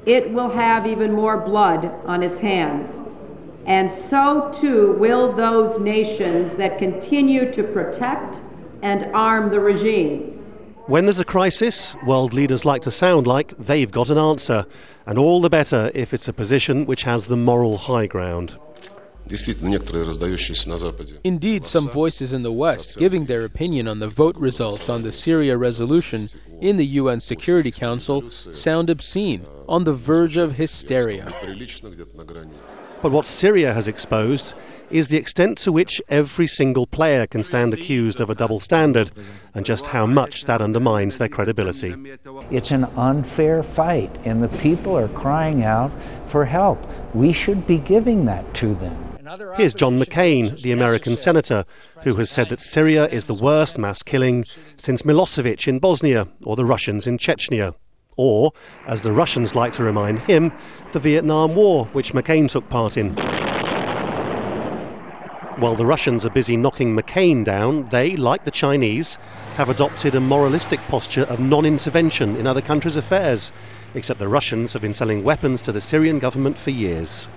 it will have even more blood on its hands. And so too will those nations that continue to protect and arm the regime. When there's a crisis, world leaders like to sound like they've got an answer, and all the better if it's a position which has the moral high ground. Indeed, some voices in the West giving their opinion on the vote results on the Syria resolution in the UN Security Council sound obscene, on the verge of hysteria. But what Syria has exposed is the extent to which every single player can stand accused of a double standard, and just how much that undermines their credibility. It's an unfair fight, and the people are crying out for help. We should be giving that to them. Here's John McCain, the American senator, who has said that Syria is the worst mass killing since Milosevic in Bosnia or the Russians in Chechnya. Or, as the Russians like to remind him, the Vietnam War, which McCain took part in. While the Russians are busy knocking McCain down, they, like the Chinese, have adopted a moralistic posture of non-intervention in other countries' affairs, except the Russians have been selling weapons to the Syrian government for years.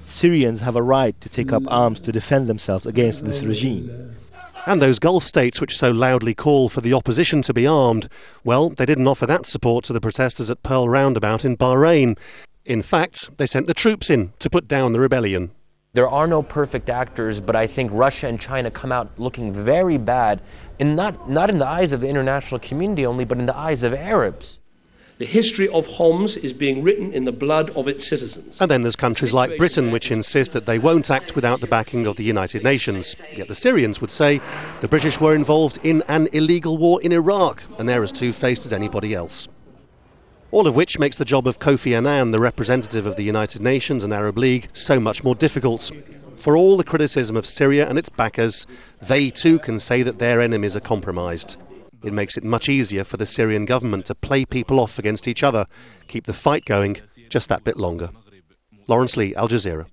Syrians have a right to take up arms to defend themselves against this regime. And those Gulf states which so loudly call for the opposition to be armed, well, they didn't offer that support to the protesters at Pearl Roundabout in Bahrain. In fact, they sent the troops in to put down the rebellion. There are no perfect actors, but I think Russia and China come out looking very bad, and not in the eyes of the international community only, but in the eyes of Arabs. The history of Homs is being written in the blood of its citizens. And then there's countries like Britain which insist that they won't act without the backing of the United Nations. Yet the Syrians would say the British were involved in an illegal war in Iraq, and they're as two-faced as anybody else. All of which makes the job of Kofi Annan, the representative of the United Nations and Arab League, so much more difficult. For all the criticism of Syria and its backers, they too can say that their enemies are compromised. It makes it much easier for the Syrian government to play people off against each other, keep the fight going just that bit longer. Lawrence Lee, Al Jazeera.